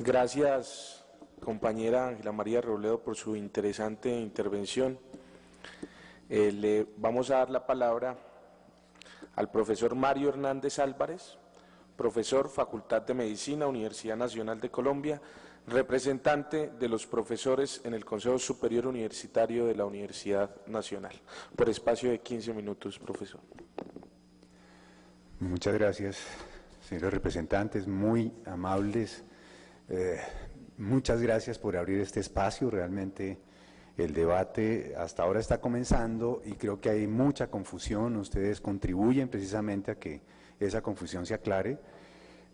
Gracias, compañera Ángela María Robledo, por su interesante intervención. Le vamos a dar la palabra al profesor Mario Hernández Álvarez, profesor, Facultad de Medicina, Universidad Nacional de Colombia, representante de los profesores en el Consejo Superior Universitario de la Universidad Nacional. Por espacio de 15 minutos, profesor. Muchas gracias, señores representantes, muy amables. Muchas gracias por abrir este espacio. Realmente el debate hasta ahora está comenzando y creo que hay mucha confusión. Ustedes contribuyen precisamente a que esa confusión se aclare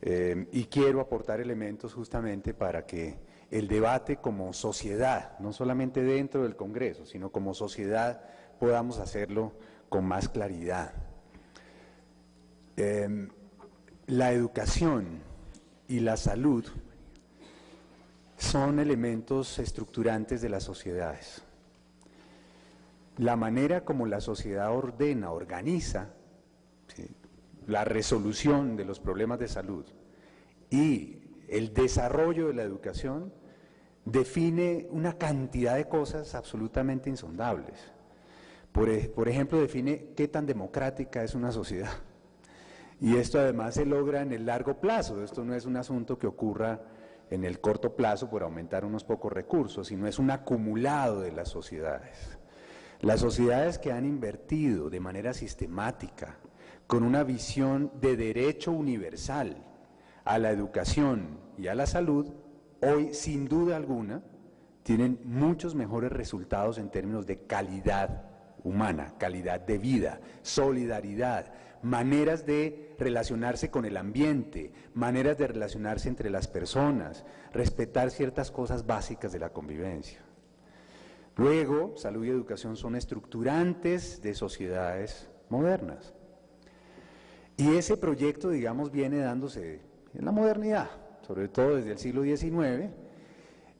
y quiero aportar elementos justamente para que el debate como sociedad, no solamente dentro del Congreso, sino como sociedad podamos hacerlo con más claridad. La educación y la salud son elementos estructurantes de las sociedades. La manera como la sociedad organiza, ¿sí?, la resolución de los problemas de salud y el desarrollo de la educación define una cantidad de cosas absolutamente insondables. Por ejemplo, define qué tan democrática es una sociedad. Y esto además se logra en el largo plazo. Esto no es un asunto que ocurra en el corto plazo por aumentar unos pocos recursos, sino es un acumulado de las sociedades. Las sociedades que han invertido de manera sistemática, con una visión de derecho universal a la educación y a la salud, hoy sin duda alguna tienen muchos mejores resultados en términos de calidad humana, calidad de vida, solidaridad, maneras de relacionarse con el ambiente, maneras de relacionarse entre las personas, respetar ciertas cosas básicas de la convivencia. Luego, salud y educación son estructurantes de sociedades modernas. Y ese proyecto, digamos, viene dándose en la modernidad, sobre todo desde el siglo XIX,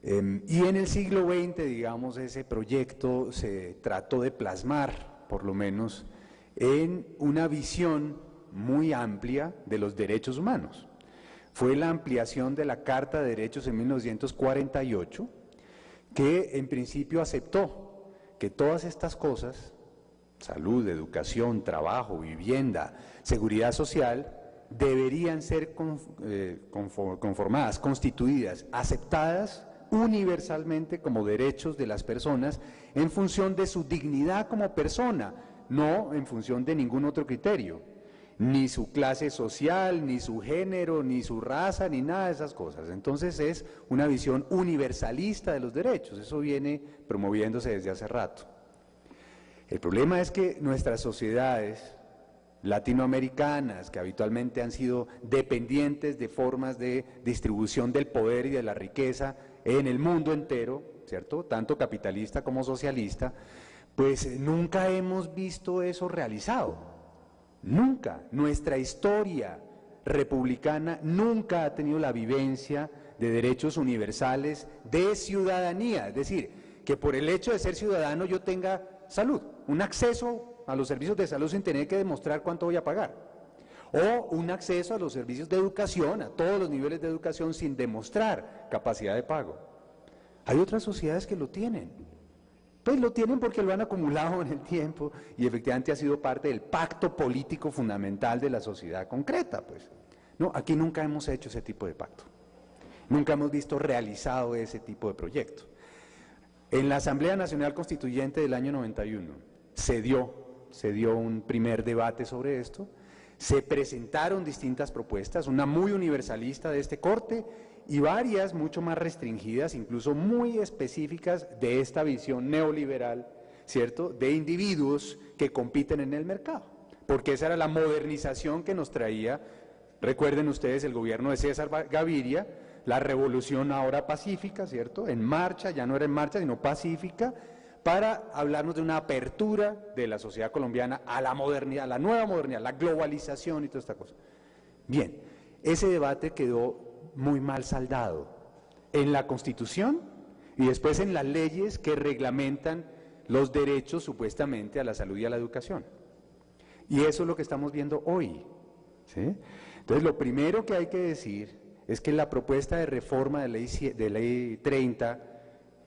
y en el siglo XX, digamos, ese proyecto se trató de plasmar, por lo menos, en una visión muy amplia de los derechos humanos. Fue la ampliación de la Carta de Derechos en 1948, que en principio aceptó que todas estas cosas, salud, educación, trabajo, vivienda, seguridad social, deberían ser conformadas, constituidas, aceptadas universalmente como derechos de las personas en función de su dignidad como persona, no en función de ningún otro criterio, ni su clase social, ni su género, ni su raza, ni nada de esas cosas. Entonces es una visión universalista de los derechos, eso viene promoviéndose desde hace rato. El problema es que nuestras sociedades latinoamericanas, que habitualmente han sido dependientes de formas de distribución del poder y de la riqueza en el mundo entero, ¿cierto?, tanto capitalista como socialista, pues nunca hemos visto eso realizado, nunca. Nuestra historia republicana nunca ha tenido la vivencia de derechos universales de ciudadanía, es decir, que por el hecho de ser ciudadano yo tenga salud, un acceso a los servicios de salud sin tener que demostrar cuánto voy a pagar, o un acceso a los servicios de educación, a todos los niveles de educación sin demostrar capacidad de pago. Hay otras sociedades que lo tienen, pues lo tienen porque lo han acumulado en el tiempo y efectivamente ha sido parte del pacto político fundamental de la sociedad concreta, pues. No, aquí nunca hemos hecho ese tipo de pacto, nunca hemos visto realizado ese tipo de proyecto. En la Asamblea Nacional Constituyente del año 91 se dio un primer debate sobre esto, se presentaron distintas propuestas, una muy universalista de este corte y varias mucho más restringidas, incluso muy específicas de esta visión neoliberal, ¿cierto?, de individuos que compiten en el mercado, porque esa era la modernización que nos traía, recuerden ustedes, el gobierno de César Gaviria, la revolución ahora pacífica, ¿cierto?, en marcha, ya no era en marcha, sino pacífica, para hablarnos de una apertura de la sociedad colombiana a la modernidad, a la nueva modernidad, la globalización y toda esta cosa. Bien, ese debate quedó muy mal saldado en la Constitución y después en las leyes que reglamentan los derechos supuestamente a la salud y a la educación. Y eso es lo que estamos viendo hoy, ¿sí? Entonces, lo primero que hay que decir es que la propuesta de reforma de ley 30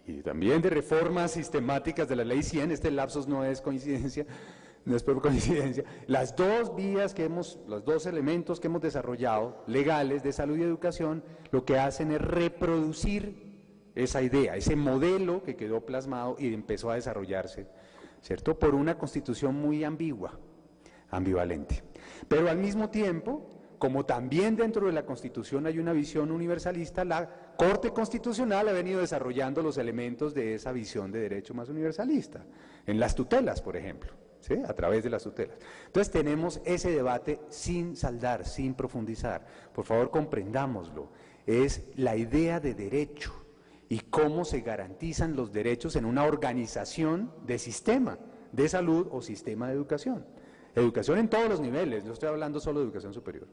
y también de reformas sistemáticas de la ley 100, este lapsus no es coincidencia, no es por coincidencia, las dos vías los dos elementos que hemos desarrollado, legales, de salud y educación, lo que hacen es reproducir esa idea, ese modelo que quedó plasmado y empezó a desarrollarse, ¿cierto?, por una constitución muy ambigua, ambivalente. Pero al mismo tiempo, como también dentro de la Constitución hay una visión universalista, la Corte Constitucional ha venido desarrollando los elementos de esa visión de derecho más universalista, en las tutelas, por ejemplo, ¿sí?, a través de las tutelas. Entonces tenemos ese debate sin saldar, sin profundizar. Por favor, comprendámoslo. Es la idea de derecho y cómo se garantizan los derechos en una organización de sistema de salud o sistema de educación. Educación en todos los niveles, no estoy hablando solo de educación superior.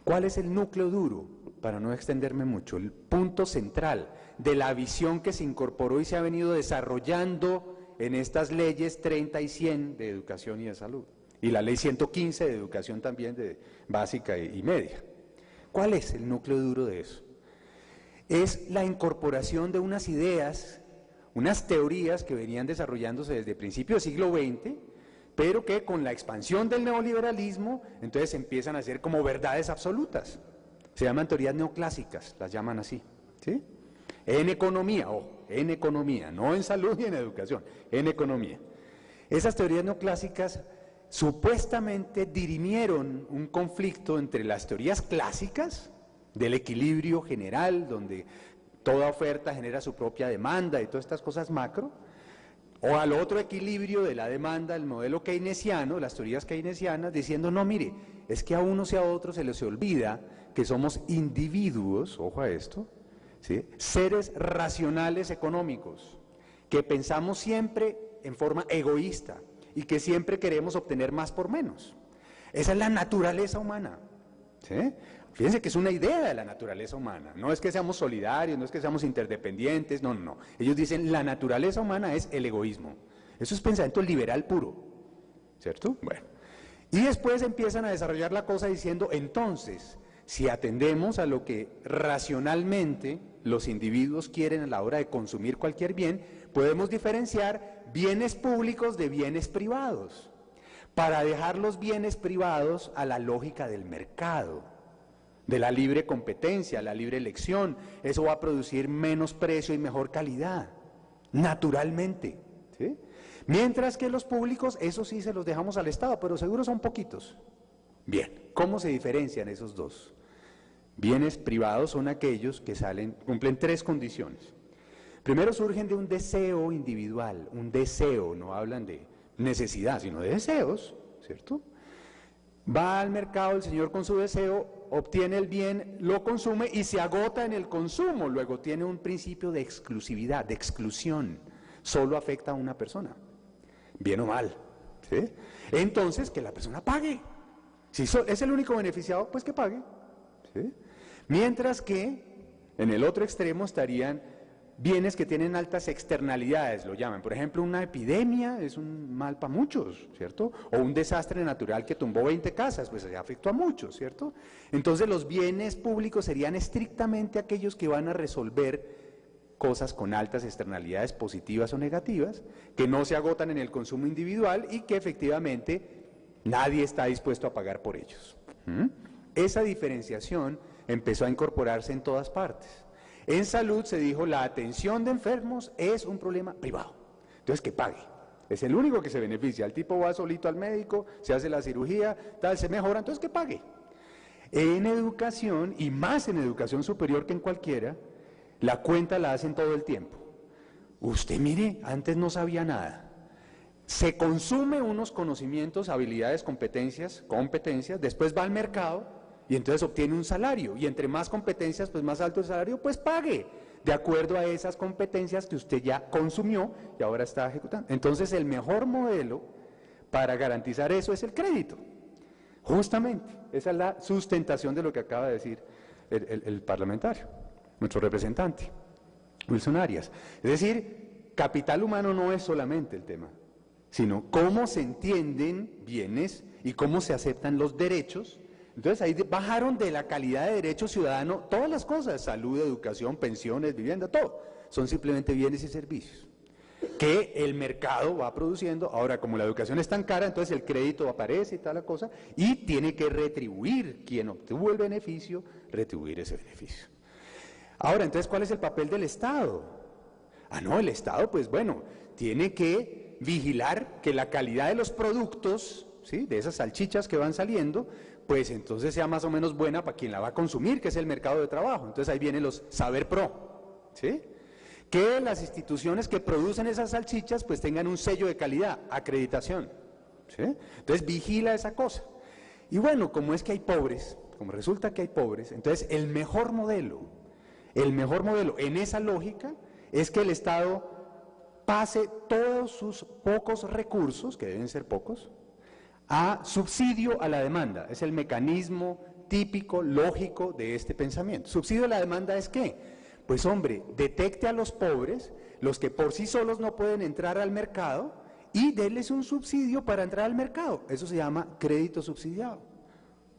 ¿Cuál es el núcleo duro? Para no extenderme mucho, el punto central de la visión que se incorporó y se ha venido desarrollando en estas leyes 30 y 100 de educación y de salud, y la ley 115 de educación también de básica y media. ¿Cuál es el núcleo duro de eso? Es la incorporación de unas ideas, unas teorías que venían desarrollándose desde principios del siglo XX, pero que con la expansión del neoliberalismo, entonces empiezan a ser como verdades absolutas. Se llaman teorías neoclásicas, las llaman así, ¿sí? En economía, en economía, no en salud ni en educación, en economía. Esas teorías neoclásicas supuestamente dirimieron un conflicto entre las teorías clásicas del equilibrio general, donde toda oferta genera su propia demanda y todas estas cosas macro, o al otro equilibrio de la demanda, el modelo keynesiano, las teorías keynesianas, diciendo, no, mire, es que a unos y a otros se les olvida que somos individuos, ojo a esto, ¿sí?, seres racionales económicos, que pensamos siempre en forma egoísta y que siempre queremos obtener más por menos. Esa es la naturaleza humana, ¿sí? Fíjense que es una idea de la naturaleza humana, no es que seamos solidarios, no es que seamos interdependientes, no, no, no. Ellos dicen la naturaleza humana es el egoísmo. Eso es pensamiento liberal puro, ¿cierto? Bueno, y después empiezan a desarrollar la cosa diciendo, entonces, si atendemos a lo que racionalmente los individuos quieren a la hora de consumir cualquier bien, podemos diferenciar bienes públicos de bienes privados, para dejar los bienes privados a la lógica del mercado, de la libre competencia, la libre elección. Eso va a producir menos precio y mejor calidad, naturalmente, ¿sí? Mientras que los públicos, eso sí se los dejamos al Estado, pero seguro son poquitos. Bien, ¿cómo se diferencian esos dos? Bienes privados son aquellos que cumplen tres condiciones. Primero, surgen de un deseo individual, un deseo, no hablan de necesidad, sino de deseos, ¿cierto? Va al mercado el señor con su deseo, obtiene el bien, lo consume y se agota en el consumo. Luego tiene un principio de exclusividad, de exclusión. Solo afecta a una persona, bien o mal, ¿sí? Entonces, que la persona pague. Si es el único beneficiado, pues que pague, ¿sí? Mientras que en el otro extremo estarían bienes que tienen altas externalidades, lo llaman. Por ejemplo, una epidemia es un mal para muchos, ¿cierto? O un desastre natural que tumbó 20 casas, pues afectó a muchos, ¿cierto? Entonces los bienes públicos serían estrictamente aquellos que van a resolver cosas con altas externalidades positivas o negativas, que no se agotan en el consumo individual y que efectivamente nadie está dispuesto a pagar por ellos. Esa diferenciación empezó a incorporarse en todas partes. En salud se dijo, la atención de enfermos es un problema privado, entonces que pague, es el único que se beneficia. El tipo va solito al médico, se hace la cirugía, tal, se mejora, entonces que pague. En educación, y más en educación superior que en cualquiera, la cuenta la hacen todo el tiempo. Usted mire, antes no sabía nada, se consume unos conocimientos, habilidades, competencias, después va al mercado, y entonces obtiene un salario, y entre más competencias, pues más alto el salario, pues pague, de acuerdo a esas competencias que usted ya consumió y ahora está ejecutando. Entonces el mejor modelo para garantizar eso es el crédito, justamente, esa es la sustentación de lo que acaba de decir el parlamentario, nuestro representante, Wilson Arias. Es decir, capital humano no es solamente el tema, sino cómo se entienden bienes y cómo se aceptan los derechos Entonces ahí bajaron de la calidad de derecho ciudadano todas las cosas, salud, educación, pensiones, vivienda, todo. Son simplemente bienes y servicios que el mercado va produciendo. Ahora, como la educación es tan cara, entonces el crédito aparece y tal la cosa, y tiene que retribuir, quien obtuvo el beneficio, retribuir ese beneficio. Ahora, entonces, ¿cuál es el papel del Estado? No, el Estado, pues bueno, tiene que vigilar que la calidad de los productos, ¿sí?, de esas salchichas que van saliendo, pues entonces sea más o menos buena para quien la va a consumir, que es el mercado de trabajo. Entonces ahí vienen los Saber Pro, ¿sí?, que las instituciones que producen esas salchichas pues tengan un sello de calidad, acreditación, ¿sí? Entonces vigila esa cosa. Y bueno, como es que hay pobres, como resulta que hay pobres, entonces el mejor modelo en esa lógica es que el Estado pase todos sus pocos recursos, que deben ser pocos, a subsidio a la demanda. Es el mecanismo típico, lógico de este pensamiento. ¿Subsidio a la demanda es qué? Pues hombre, detecte a los pobres, los que por sí solos no pueden entrar al mercado, y denles un subsidio para entrar al mercado. Eso se llama crédito subsidiado,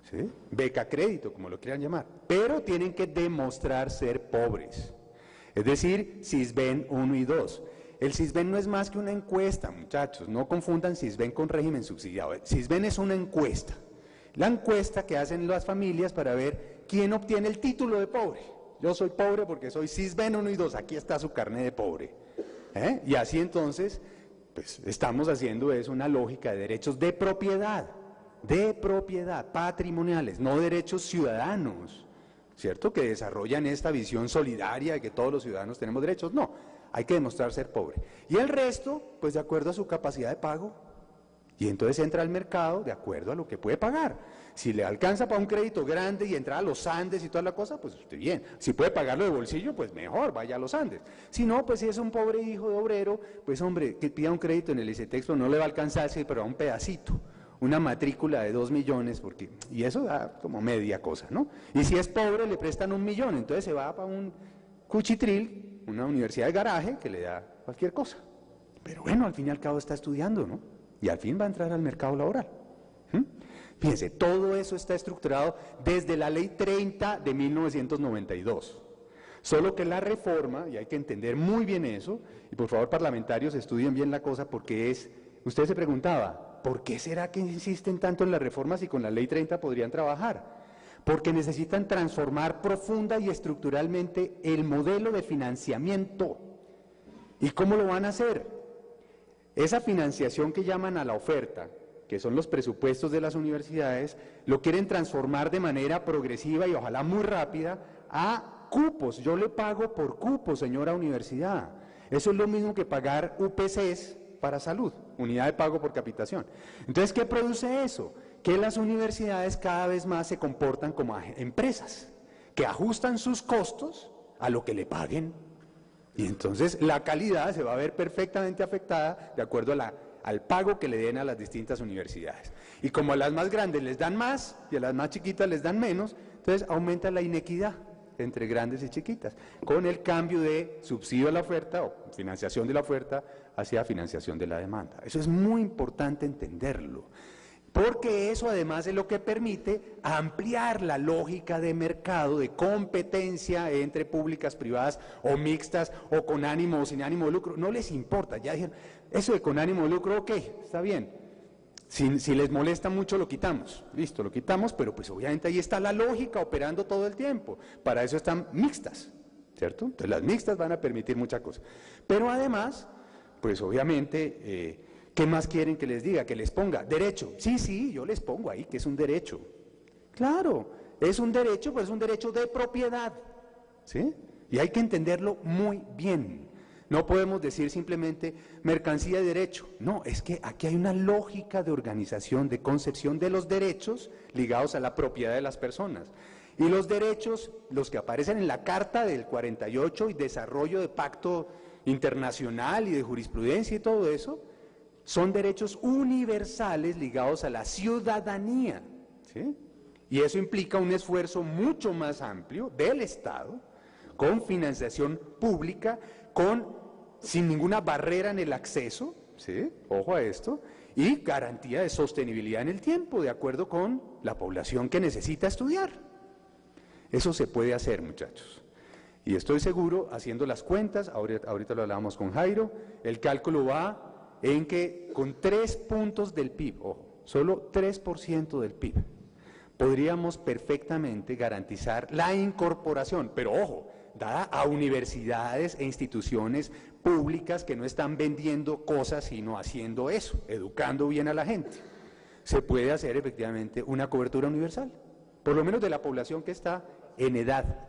¿sí?, beca crédito, como lo quieran llamar, pero tienen que demostrar ser pobres. Es decir, Sisbén 1 y 2. El Sisbén no es más que una encuesta, muchachos, no confundan Sisbén con régimen subsidiado. Sisbén es una encuesta, la encuesta que hacen las familias para ver quién obtiene el título de pobre. Yo soy pobre porque soy Sisbén 1 y 2, aquí está su carnet de pobre. Y así entonces, pues estamos haciendo eso, una lógica de derechos de propiedad, patrimoniales, no derechos ciudadanos, ¿cierto?, que desarrollan esta visión solidaria de que todos los ciudadanos tenemos derechos. No, hay que demostrar ser pobre. Y el resto, pues de acuerdo a su capacidad de pago. Y entonces entra al mercado de acuerdo a lo que puede pagar. Si le alcanza para un crédito grande y entrar a los Andes y toda la cosa, pues usted bien. Si puede pagarlo de bolsillo, pues mejor, vaya a los Andes. Si no, pues si es un pobre hijo de obrero, pues hombre, que pida un crédito en el ICETEX, no le va a alcanzar, sí, pero a un pedacito, una matrícula de 2 millones, y eso da como media cosa, ¿no? Y si es pobre, le prestan 1 millón, entonces se va para un cuchitril, una universidad de garaje, que le da cualquier cosa. Pero bueno, al fin y al cabo está estudiando, ¿no? Y al fin va a entrar al mercado laboral. Fíjense, todo eso está estructurado desde la Ley 30 de 1992. Solo que la reforma, y hay que entender muy bien eso, y por favor parlamentarios estudien bien la cosa, porque usted se preguntaba, ¿por qué será que insisten tanto en las reformas y con la Ley 30 podrían trabajar? Porque necesitan transformar profunda y estructuralmente el modelo de financiamiento. ¿Y cómo lo van a hacer? Esa financiación que llaman a la oferta, que son los presupuestos de las universidades, lo quieren transformar de manera progresiva y ojalá muy rápida a cupos. Yo le pago por cupos, señora universidad. Eso es lo mismo que pagar UPCs para salud, unidad de pago por capitación. Entonces, ¿qué produce eso? Que las universidades cada vez más se comportan como empresas, que ajustan sus costos a lo que le paguen. Y entonces la calidad se va a ver perfectamente afectada de acuerdo al pago que le den a las distintas universidades. Y como a las más grandes les dan más y a las más chiquitas les dan menos, entonces aumenta la inequidad entre grandes y chiquitas, con el cambio de subsidio a la oferta o financiación de la oferta hacia financiación de la demanda. Eso es muy importante entenderlo, porque eso además es lo que permite ampliar la lógica de mercado, de competencia entre públicas, privadas o mixtas o con ánimo o sin ánimo de lucro. No les importa, ya dijeron, eso de con ánimo de lucro, ok, está bien. Si les molesta mucho lo quitamos, listo, lo quitamos, pero pues obviamente ahí está la lógica operando todo el tiempo. Para eso están mixtas, ¿cierto? Entonces las mixtas van a permitir muchas cosas. Pero además, pues obviamente... ¿qué más quieren que les diga? Que les ponga derecho. Sí, yo les pongo ahí que es un derecho. Claro, es un derecho, pues es un derecho de propiedad, ¿sí? Y hay que entenderlo muy bien. No podemos decir simplemente mercancía de derecho. No, es que aquí hay una lógica de organización, de concepción de los derechos ligados a la propiedad de las personas. Y los derechos, los que aparecen en la Carta del 48 y desarrollo de pacto internacional y de jurisprudencia y todo eso, son derechos universales ligados a la ciudadanía, ¿sí? Y eso implica un esfuerzo mucho más amplio del Estado, con financiación pública, sin ninguna barrera en el acceso, ¿sí? Ojo a esto, y garantía de sostenibilidad en el tiempo, de acuerdo con la población que necesita estudiar. Eso se puede hacer, muchachos. Y estoy seguro, haciendo las cuentas, ahorita lo hablábamos con Jairo, el cálculo va en que con 3 puntos del PIB, ojo, solo 3% del PIB, podríamos perfectamente garantizar la incorporación, pero ojo, dada a universidades e instituciones públicas que no están vendiendo cosas, sino haciendo eso, educando bien a la gente. Se puede hacer efectivamente una cobertura universal, por lo menos de la población que está en edad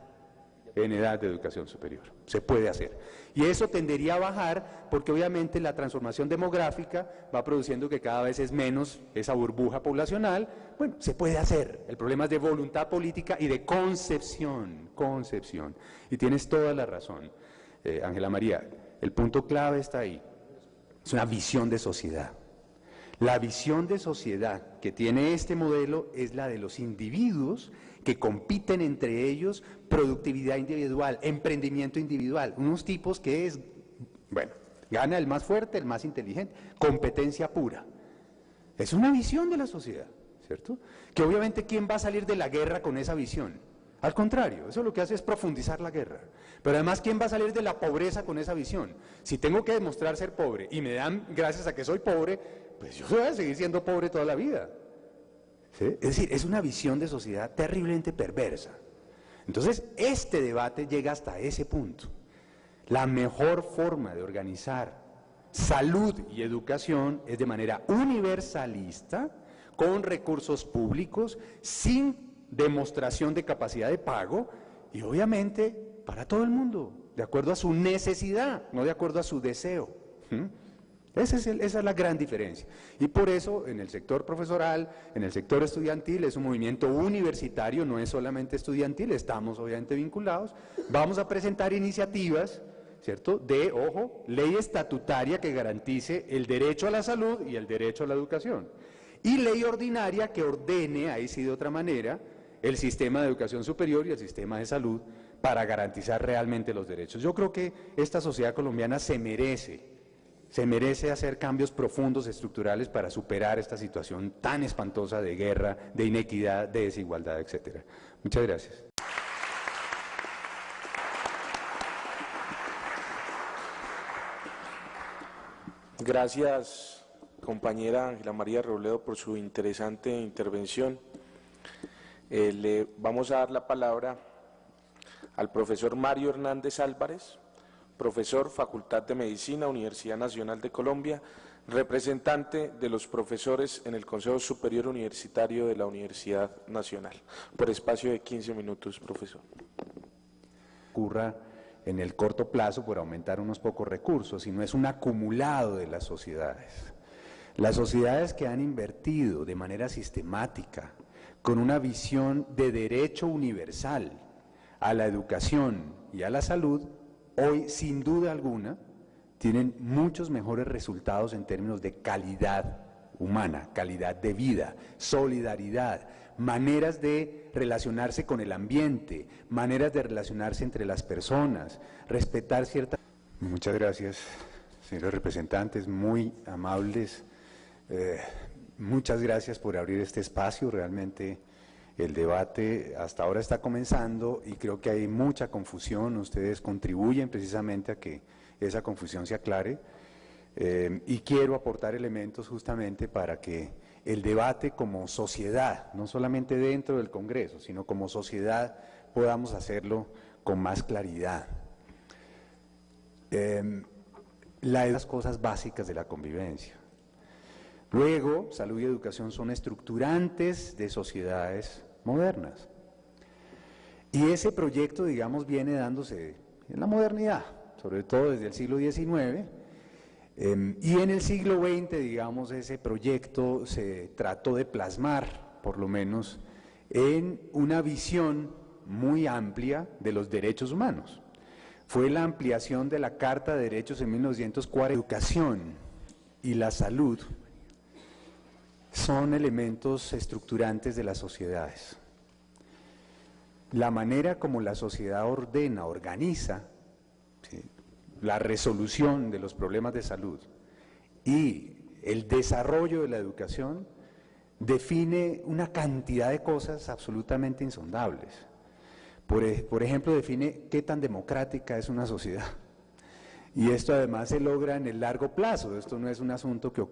de educación superior. Se puede hacer. Y eso tendería a bajar porque obviamente la transformación demográfica va produciendo que cada vez es menos esa burbuja poblacional. Bueno, se puede hacer. El problema es de voluntad política y de concepción. Y tienes toda la razón, Ángela María. El punto clave está ahí. Es una visión de sociedad. La visión de sociedad que tiene este modelo es la de los individuos que compiten entre ellos, productividad individual, emprendimiento individual, unos tipos que es, bueno, gana el más fuerte, el más inteligente, competencia pura. Es una visión de la sociedad, ¿cierto? Que obviamente, ¿quién va a salir de la guerra con esa visión? Al contrario, eso lo que hace es profundizar la guerra. Pero además, ¿quién va a salir de la pobreza con esa visión? Si tengo que demostrar ser pobre y me dan gracias a que soy pobre, pues yo voy a seguir siendo pobre toda la vida. ¿Sí? Es decir, es una visión de sociedad terriblemente perversa. Entonces, este debate llega hasta ese punto. La mejor forma de organizar salud y educación es de manera universalista, con recursos públicos, sin demostración de capacidad de pago y obviamente para todo el mundo, de acuerdo a su necesidad, no de acuerdo a su deseo. Esa es la gran diferencia. Y por eso en el sector profesoral, en el sector estudiantil, es un movimiento universitario, no es solamente estudiantil, estamos obviamente vinculados. Vamos a presentar iniciativas, ¿cierto?, de, ojo, ley estatutaria que garantice el derecho a la salud y el derecho a la educación. Y ley ordinaria que ordene, ahí sí de otra manera, el sistema de educación superior y el sistema de salud para garantizar realmente los derechos. Yo creo que esta sociedad colombiana se merece hacer cambios profundos, estructurales, para superar esta situación tan espantosa de guerra, de inequidad, de desigualdad, etcétera. Muchas gracias. Gracias, compañera Ángela María Robledo, por su interesante intervención. Le vamos a dar la palabra al profesor Mario Hernández Álvarez, profesor, Facultad de Medicina, Universidad Nacional de Colombia, representante de los profesores en el Consejo Superior Universitario de la Universidad Nacional. Por espacio de 15 minutos, profesor. Ocurra en el corto plazo por aumentar unos pocos recursos, sino es un acumulado de las sociedades. Las sociedades que han invertido de manera sistemática, con una visión de derecho universal a la educación y a la salud, hoy, sin duda alguna, tienen muchos mejores resultados en términos de calidad humana, calidad de vida, solidaridad, maneras de relacionarse con el ambiente, maneras de relacionarse entre las personas, respetar ciertas... Muchas gracias, señores representantes, muy amables. Muchas gracias por abrir este espacio. Realmente el debate hasta ahora está comenzando y creo que hay mucha confusión. Ustedes contribuyen precisamente a que esa confusión se aclare y quiero aportar elementos justamente para que el debate como sociedad, no solamente dentro del Congreso, sino como sociedad, podamos hacerlo con más claridad. Las cosas básicas de la convivencia. Luego, salud y educación son estructurantes de sociedades modernas. Y ese proyecto, digamos, viene dándose en la modernidad, sobre todo desde el siglo XIX, y en el siglo XX, digamos, ese proyecto se trató de plasmar, por lo menos, en una visión muy amplia de los derechos humanos. Fue la ampliación de la Carta de Derechos en 1940. Educación y la salud son elementos estructurantes de las sociedades. La manera como la sociedad organiza, ¿sí?, la resolución de los problemas de salud y el desarrollo de la educación define una cantidad de cosas absolutamente insondables. Por ejemplo, define qué tan democrática es una sociedad. Y esto además se logra en el largo plazo, esto no es un asunto que ocurre